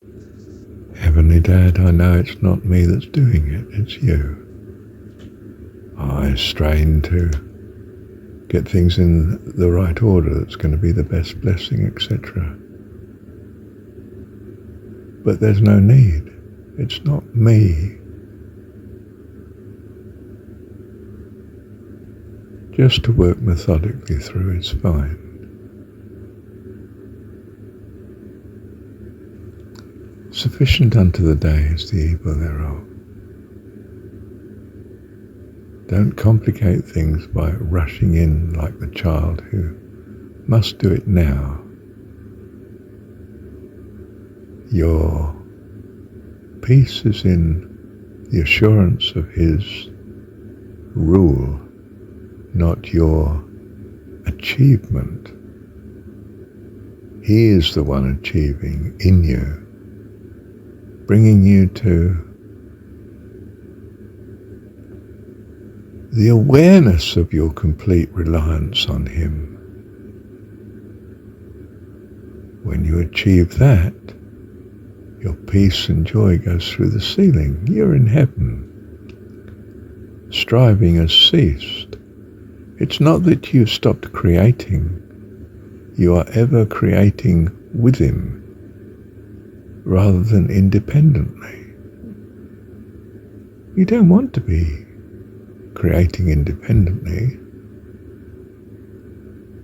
Heavenly Dad, I know it's not me that's doing it, it's you. I strain to get things in the right order that's going to be the best blessing, etc. But there's no need. It's not me. Just to work methodically through is fine. Sufficient unto the day is the evil thereof. Don't complicate things by rushing in like the child who must do it now. Your peace is in the assurance of His rule, not your achievement. He is the one achieving in you, bringing you to the awareness of your complete reliance on Him. When you achieve that, your peace and joy goes through the ceiling. You're in heaven. Striving has ceased. It's not that you've stopped creating. You are ever creating with Him, rather than independently. You don't want to be creating independently.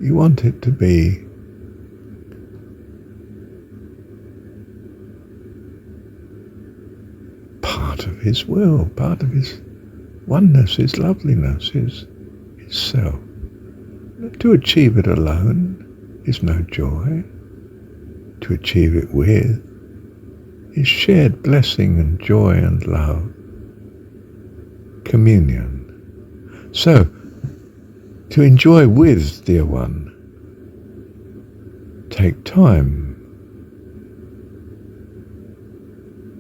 You want it to be part of His will, part of His oneness, His loveliness, His self. To achieve it alone is no joy. To achieve it with is shared blessing and joy and love. Communion. So, to enjoy with, dear one, take time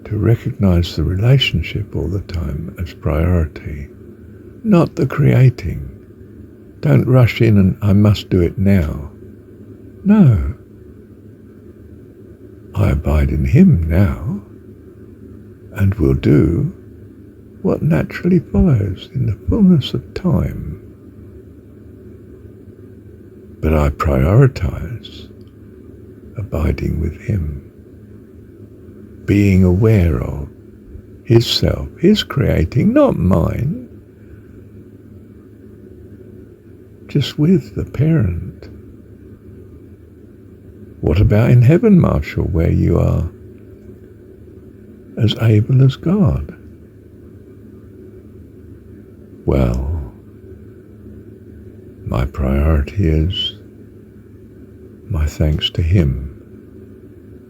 to recognize the relationship all the time as priority, not the creating. Don't rush in and I must do it now. No. I abide in Him now and will do what naturally follows in the fullness of time. But I prioritize abiding with Him, being aware of His self, His creating, not mine, just with the parent. What about in heaven, Marshall, where you are as able as God? Well, my priority is my thanks to Him,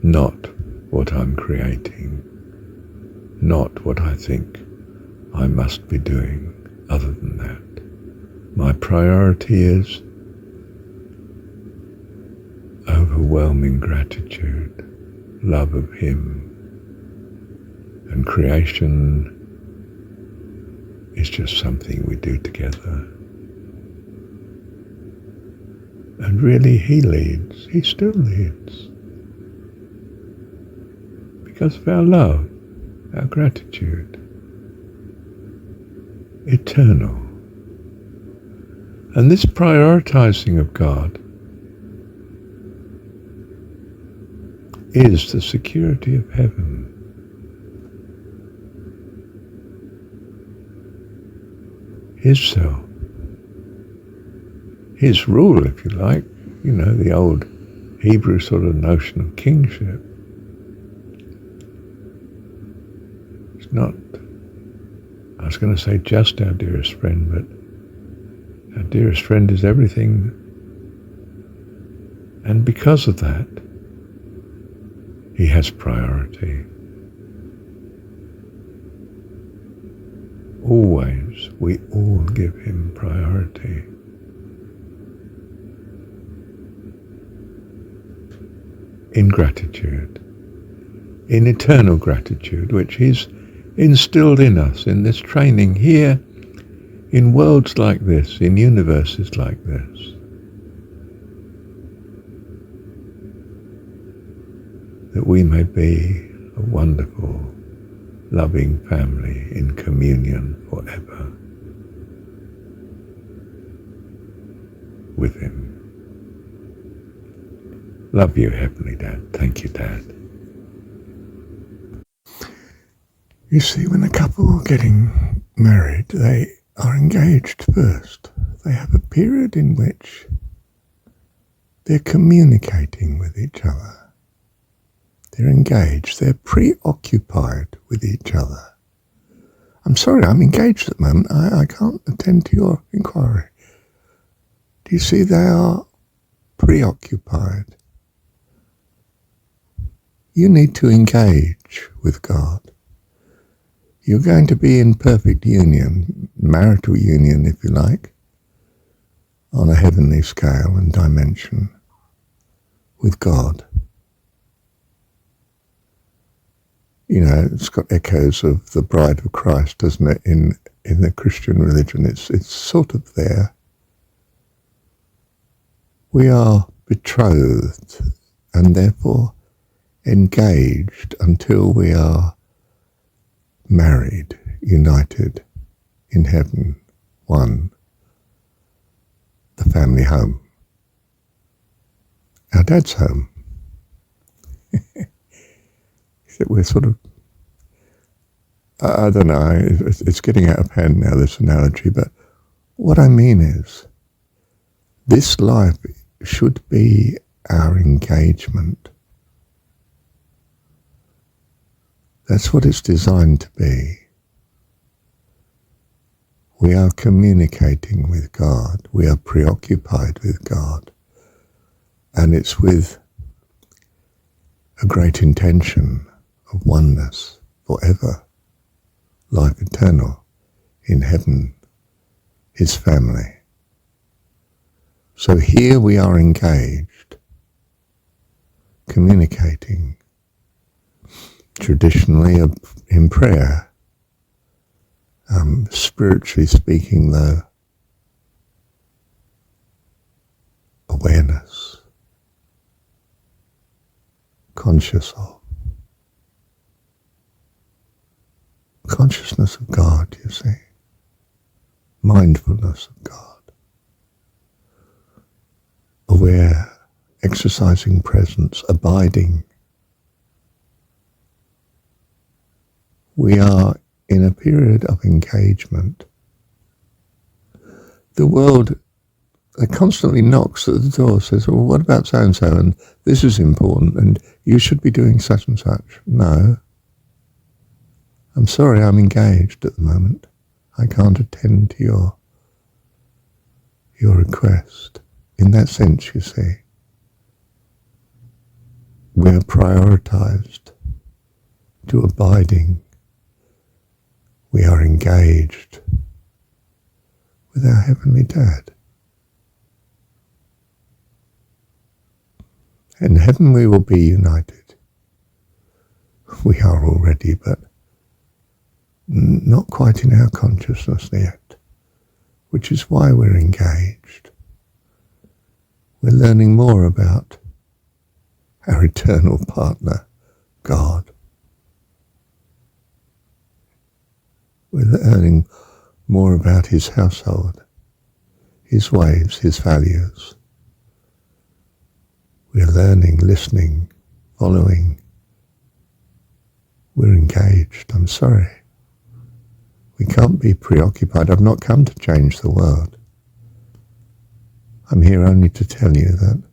not what I'm creating, not what I think I must be doing other than that. My priority is overwhelming gratitude, love of Him, and creation is just something we do together. And really He leads, He still leads, because of our love, our gratitude, eternal. And this prioritizing of God is the security of heaven. His self, His rule, if you like, the old Hebrew sort of notion of kingship. It's not, I was going to say just our dearest friend, but our dearest friend is everything. And because of that, He has priority. Always, we all give Him priority. In gratitude, in eternal gratitude, which He's instilled in us in this training here, in worlds like this, in universes like this. That we may be wonderful, loving family in communion forever with him. Love you, Heavenly Dad. Thank you, Dad. You see, when a couple are getting married, they are engaged first. They have a period in which they're communicating with each other. They're engaged. They're preoccupied with each other. I'm sorry, I'm engaged at the moment. I can't attend to your inquiry. Do you see, they are preoccupied. You need to engage with God. You're going to be in perfect union, marital union if you like, on a heavenly scale and dimension with God. You know, it's got echoes of the bride of Christ, doesn't it, in the Christian religion. It's sort of there. We are betrothed and therefore engaged until we are married, united in heaven, one, the family home, our dad's home. We're sort of, I don't know, it's getting out of hand now, this analogy, but what I mean is, this life should be our engagement. That's what it's designed to be. We are communicating with God. We are preoccupied with God. And it's with a great intention of oneness forever, life eternal, in heaven, his family. So here we are engaged, communicating, traditionally in prayer, spiritually speaking though, awareness, consciousness of God, you see, mindfulness of God, aware, exercising presence, abiding. We are in a period of engagement. The world constantly knocks at the door, says, well, what about so-and-so, and this is important, and you should be doing such and such. No. I'm sorry, I'm engaged at the moment. I can't attend to your request. In that sense, you see, we're prioritized to abiding. We are engaged with our Heavenly Dad. In heaven we will be united. We are already, but not quite in our consciousness yet, which is why we're engaged. We're learning more about our eternal partner, God. We're learning more about his household, his ways, his values. We're learning, listening, following. We're engaged. I'm sorry. We can't be preoccupied. I've not come to change the world. I'm here only to tell you that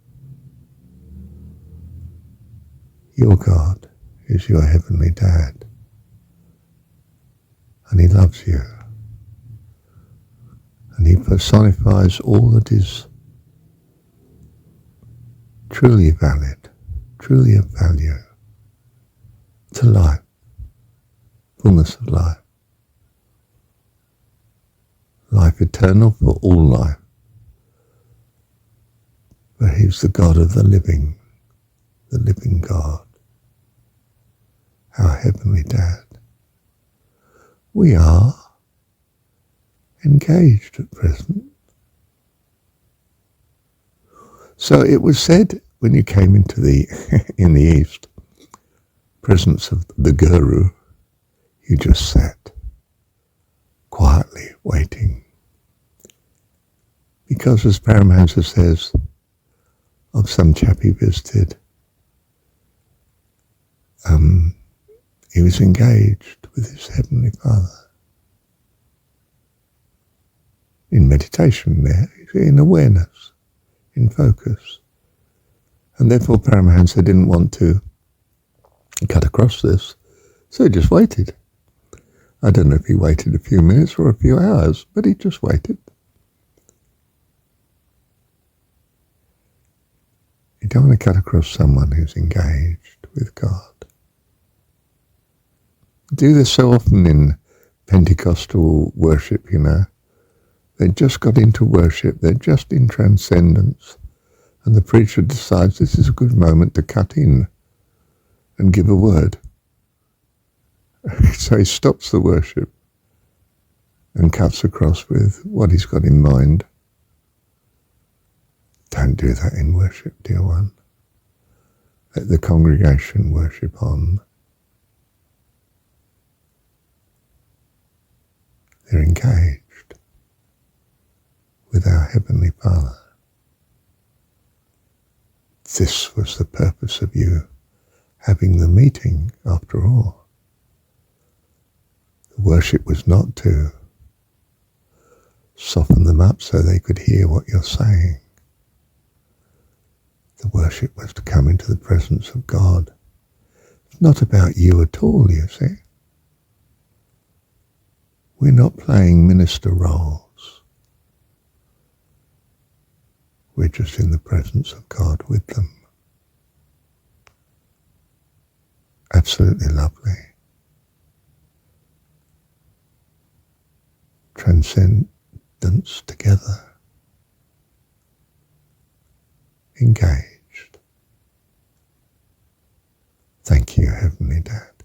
your God is your Heavenly Dad. And he loves you. And he personifies all that is truly valid, truly of value to life, fullness of life. Life eternal for all life. But he's the God of the living God, our Heavenly Dad. We are engaged at present. So it was said when you came into in the East, presence of the Guru, you just sat quietly waiting. Because as Paramahansa says of some chap he visited, he was engaged with his Heavenly Father. In meditation there, in awareness, in focus. And therefore Paramahansa didn't want to cut across this, so he just waited. I don't know if he waited a few minutes or a few hours, but he just waited. You don't want to cut across someone who's engaged with God. I do this so often in Pentecostal worship, They just got into worship, they're just in transcendence, and the preacher decides this is a good moment to cut in and give a word. So he stops the worship and cuts across with what he's got in mind. Don't do that in worship, dear one. Let the congregation worship on. They're engaged with our Heavenly Father. This was the purpose of you having the meeting, after all. The worship was not to soften them up so they could hear what you're saying. The worship was to come into the presence of God. It's not about you at all, you see. We're not playing minister roles. We're just in the presence of God with them. Absolutely lovely. Transcendence together. Engaged. Thank you, Heavenly Dad.